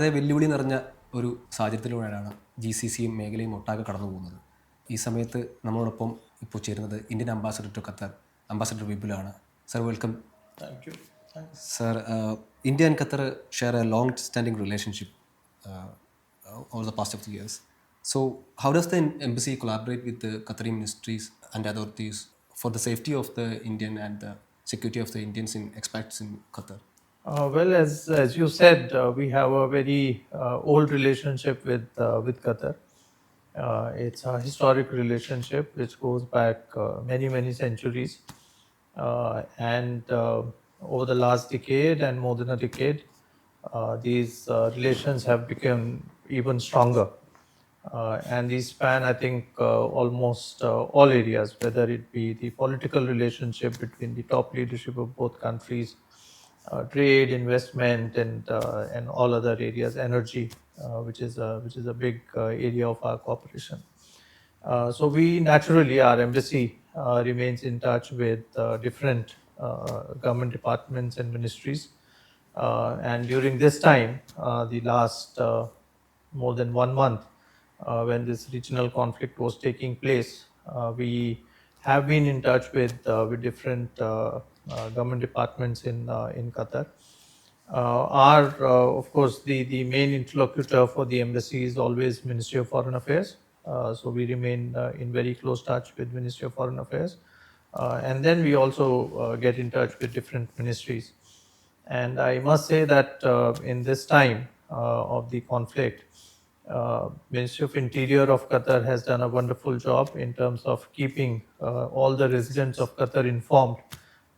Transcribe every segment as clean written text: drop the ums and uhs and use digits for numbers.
വളരെ വെല്ലുവിളി നിറഞ്ഞ ഒരു സാഹചര്യത്തിലൂടെയാണ് GCCയും മേഖലയും ഒട്ടാകെ കടന്നു പോകുന്നത്. ഈ സമയത്ത് നമ്മളോടൊപ്പം ഇപ്പോൾ ചേരുന്നത് Indian ambassador to Qatar, ambassador വിപുലാണ്. Sir, welcome. Thank you. Thanks. Sir, India and Qatar share a long-standing relationship over the past of the years. So, how does the embassy collaborate with the Qatari ministries and authorities for the safety of the Indian and the security of the Indians in expats in Qatar? Well, as you said, we have a very old relationship with Qatar. It's a historic relationship which goes back many centuries, and over the last decade and more than a decade, these relations have become even stronger. And these span, I think, almost all areas, whether it be the political relationship between the top leadership of both countries, trade, investment, and all other areas, energy, which is a big area of our cooperation. So we naturally, our embassy remains in touch with different government departments and ministries. And during this time, the last more than 1 month, when this regional conflict was taking place, we have been in touch with different government departments in Qatar. Of course, the main interlocutor for the embassy is always Ministry of Foreign Affairs. So we remain in very close touch with Ministry of Foreign Affairs. And then we also get in touch with different ministries. And I must say that in this time of the conflict, Ministry of Interior of Qatar has done a wonderful job in terms of keeping all the residents of Qatar informed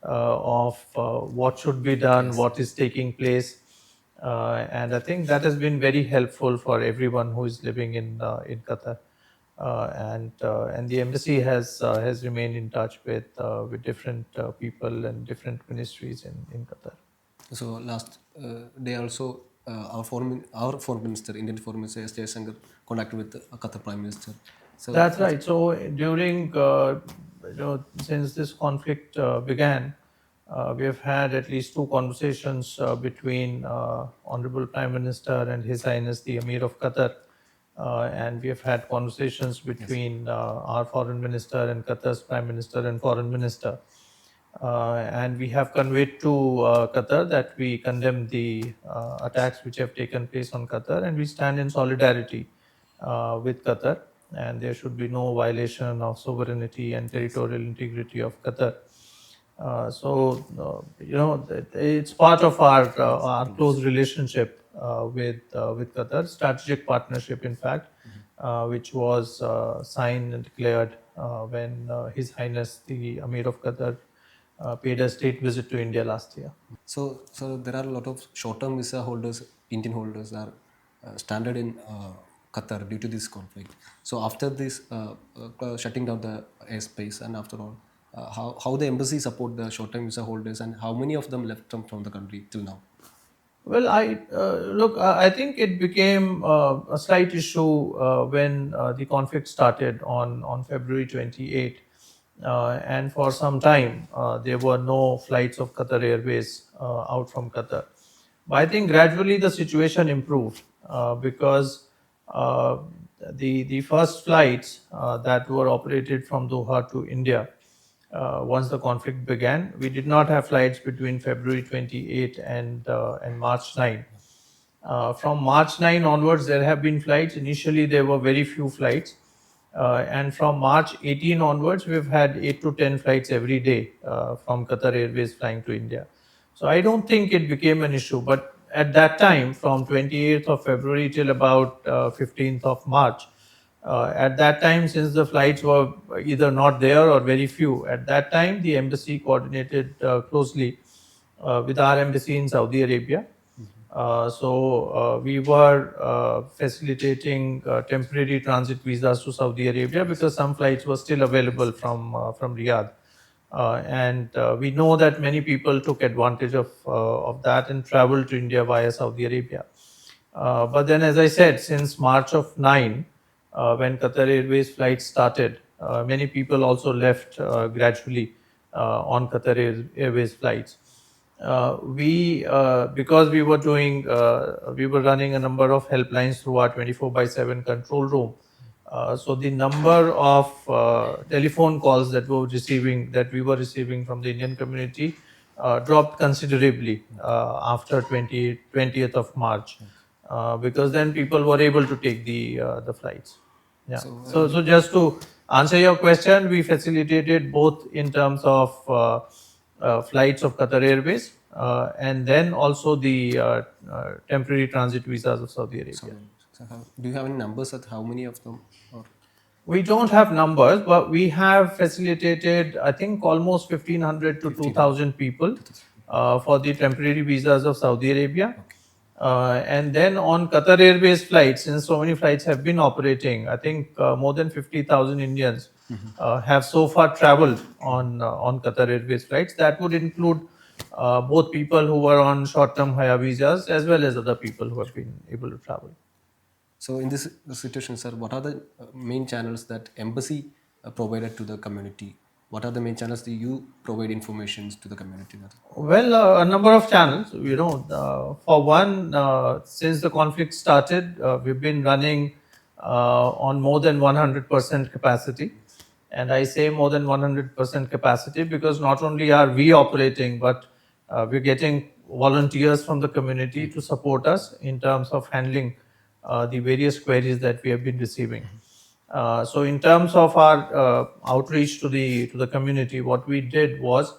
of what should be done, what is taking place. And I think that has been very helpful for everyone who is living in Qatar. And the embassy has remained in touch with different people and different ministries in Qatar. So last day also, our foreign minister, Indian foreign minister S. Jaishankar, contacted with the Qatar Prime Minister. So that's right. So during since this conflict began, we have had at least 2 conversations between Honorable Prime Minister and His Highness the Emir of Qatar, and we have had conversations between our Foreign Minister and Qatar's Prime Minister and Foreign Minister. And we have conveyed to Qatar that we condemn the attacks which have taken place on Qatar, and we stand in solidarity with Qatar, and there should be no violation of sovereignty and territorial integrity of Qatar. It's part of our close relationship with Qatar, strategic partnership, in fact, which was signed and declared when His Highness the Emir of Qatar paid a state visit to India last year. So there are a lot of short-term visa holders, Indian holders, are stranded in Qatar due to this conflict. So after this shutting down the airspace, and after all, how the embassy support the short-term visa holders, and how many of them left from the country till now? Well, I think it became a slight issue when the conflict started on February 28. And for some time, there were no flights of Qatar Airways out from Qatar. But I think gradually the situation improved because the first flights that were operated from Doha to India, once the conflict began, we did not have flights between February 28 and March 9. From March 9 onwards, there have been flights. Initially, there were very few flights. And from March 18 onwards, we've had 8 to 10 flights every day from Qatar Airways flying to India. So I don't think it became an issue. But at that time, from 28th of February till about 15th of March, at that time, since the flights were either not there or very few, at that time, the embassy coordinated closely with our embassy in Saudi Arabia. So we were facilitating temporary transit visas to Saudi Arabia because some flights were still available from Riyadh. And we know that many people took advantage of that and traveled to India via Saudi Arabia. But then, as I said, since March of 9, when Qatar Airways flights started, many people also left gradually on Qatar Airways flights. because we were running a number of helplines through our 24/7 control room. So the number of telephone calls that we were receiving from the Indian community dropped considerably after 20th of March, because then people were able to take the flights. Yeah. So just to answer your question, we facilitated both in terms of flights of Qatar Airways and then also the temporary transit visas of Saudi Arabia. So do you have any numbers at how many of them? Or We don't have numbers, but we have facilitated, I think, almost 1,500 to 2,000 people for the temporary visas of Saudi Arabia. And then on Qatar Airways flights, since so many flights have been operating, I think more than 50,000 Indians have so far traveled on Qatar Airways flights. That would include both people who were on short-term hire visas as well as other people who have been able to travel. so in this situation, sir, what are the main channels that embassy provided to the community? What are the main channels that you provide informations to the community? Well, a number of channels. For one, since the conflict started, we've been running on more than 100% capacity. And I say more than 100% capacity because not only are we operating, but we're getting volunteers from the community to support us in terms of handling the various queries that we have been receiving. So in terms of our outreach to the community, what we did was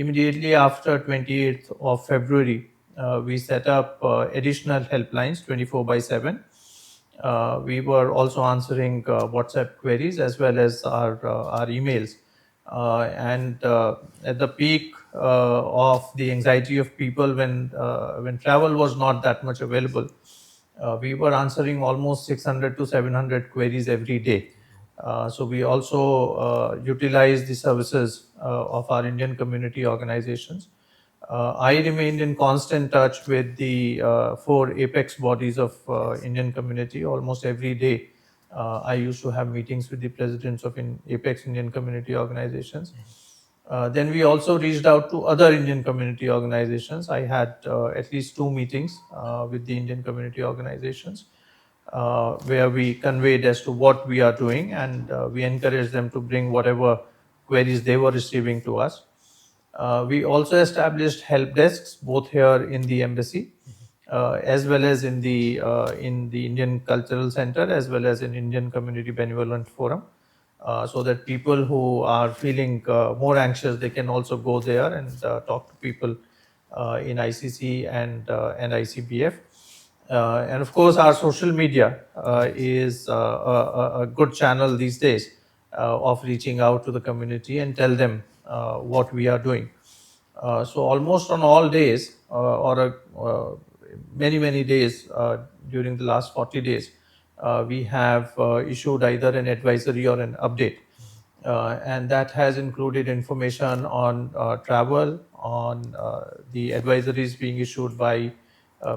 immediately after 28th of February, we set up additional helplines 24/7. We were also answering WhatsApp queries as well as our emails. And at the peak of the anxiety of people when travel was not that much available, we were answering almost 600 to 700 queries every day. So we also utilized the services of our Indian community organizations. I remained in constant touch with the 4 apex bodies of Indian community almost every day. I used to have meetings with the presidents of apex Indian community organizations. Then we also reached out to other Indian community organizations. I had at least 2 meetings with the Indian community organizations where we conveyed as to what we are doing, and we encouraged them to bring whatever queries they were receiving to us. We also established help desks both here in the embassy as well as in the Indian Cultural Center as well as in Indian Community Benevolent Forum. So that people who are feeling more anxious, they can also go there and talk to people in ICC and ICBF. And of course, our social media is a good channel these days of reaching out to the community and tell them what we are doing. So almost on all days many days during the last 40 days, we have issued either an advisory or an update. And that has included information on travel, on the advisories being issued by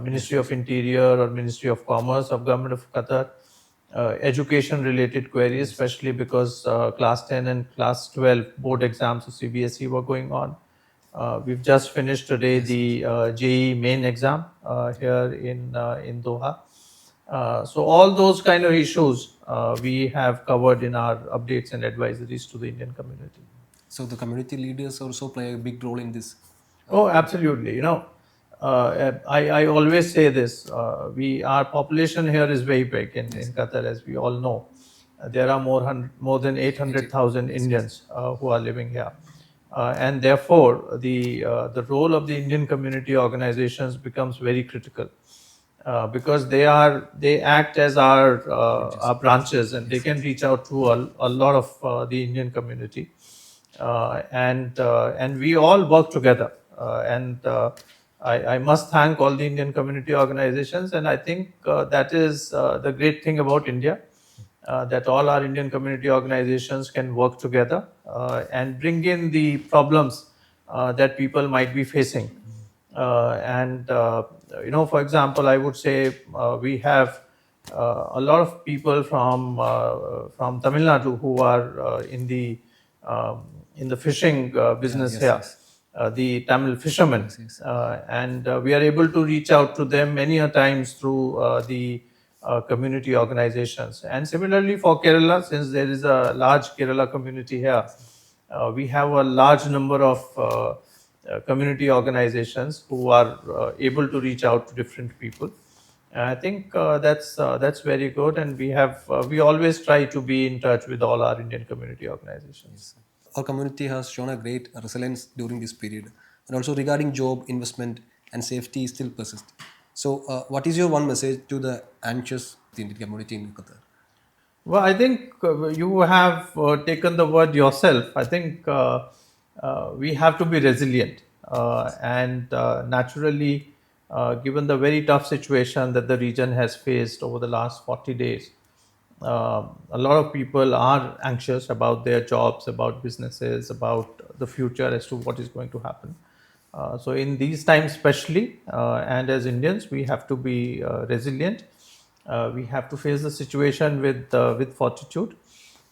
Ministry of Interior or Ministry of Commerce of Government of Qatar, education related queries, especially because class 10 and class 12 board exams of CBSE were going on. We've just finished today the JEE main exam here in Doha. So all those kind of issues we have covered in our updates and advisories to the Indian community. So the community leaders also play a big role in this. Oh, absolutely. I always say this. Our population here is very big in Qatar, as we all know. There are more than 800,000 Indians who are living here. And therefore, the role of the Indian community organizations becomes very critical because they act as our branches, and they can reach out to a lot of the Indian community, and we all work together. I must thank all the Indian community organizations, and I think that is the great thing about India. That all our Indian community organizations can work together and bring in the problems that people might be facing. For example, I would say we have a lot of people from Tamil Nadu who are in the fishing business here. the Tamil fishermen, and we are able to reach out to them many a times through the community organizations. And similarly for Kerala, since there is a large Kerala community here, we have a large number of community organizations who are able to reach out to different people. I think that's very good, and we always try to be in touch with all our Indian community organizations. Our community has shown a great resilience during this period, and also regarding job, investment, and safety still persist. So, what is your one message to the anxious Indian community in Qatar? Well, I think you have taken the word yourself. I think we have to be resilient. And naturally, given the very tough situation that the region has faced over the last 40 days, a lot of people are anxious about their jobs, about businesses, about the future as to what is going to happen. So, in these times, especially, and as Indians, we have to be resilient. We have to face the situation with fortitude,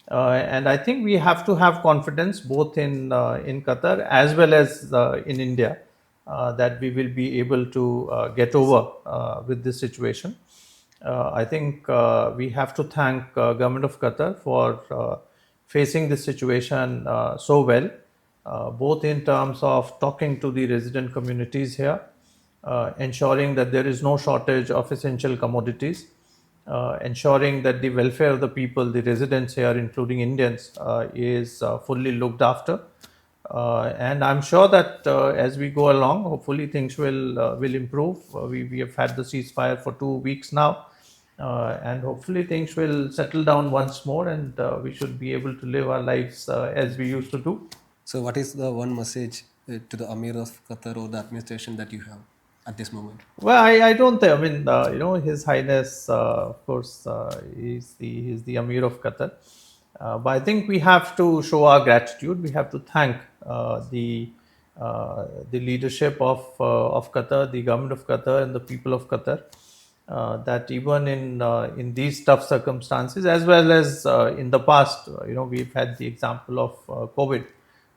and I think we have to have confidence both in Qatar as well as in India that we will be able to get over with this situation. I think we have to thank government of Qatar for facing this situation so well, both in terms of talking to the resident communities here, ensuring that there is no shortage of essential commodities, ensuring that the welfare of the people, the residents here, including Indians, is fully looked after. And I'm sure that as we go along, hopefully things will improve. We have had the ceasefire for 2 weeks now, and hopefully things will settle down once more, and we should be able to live our lives as we used to do. So, what is the one message to the Amir of Qatar or the administration that you have at this moment? Well, I don't think. I mean, His Highness, of course, he's the Amir of Qatar. But I think we have to show our gratitude. We have to thank the leadership of Qatar, the government of Qatar, and the people of Qatar. That even in these tough circumstances, as well as in the past, we've had the example of COVID.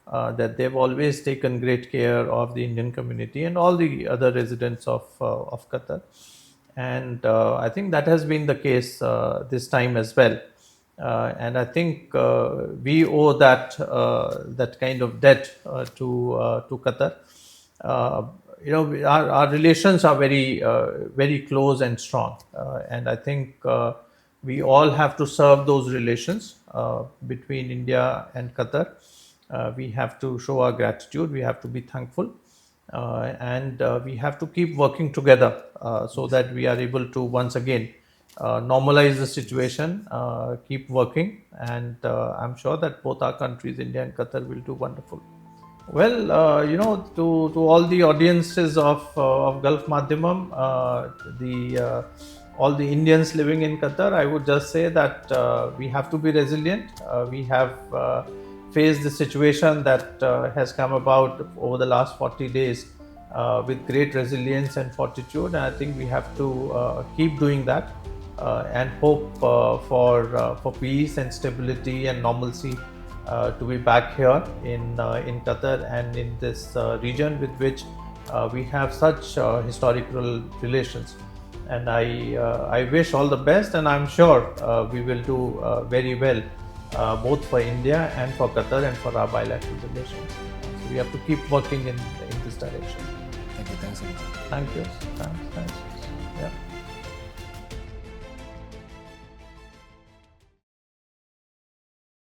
That they've always taken great care of the Indian community and all the other residents of Qatar, and I think that has been the case this time as well. And I think we owe that kind of debt to Qatar. Our relations are very close and strong, and I think we all have to serve those relations between India and Qatar. We have to show our gratitude, we have to be thankful, and we have to keep working together so that we are able to once again normalize the situation, keep working, and I'm sure that both our countries, India and Qatar, will do wonderful. Well, to all the audiences of Gulf Madhyamam, all the Indians living in Qatar, I would just say that we have to be resilient. We have faced the situation that has come about over the last 40 days with great resilience and fortitude. And I think we have to keep doing that and hope for peace and stability and normalcy to be back here in Qatar and in this region with which we have such historical relations. And I wish all the best, and I'm sure we will do very well, both for India and for Qatar and for our bilateral relations. So we have to keep working in this direction. Thank you. Thanks a lot. Thank you. Thanks. Yeah.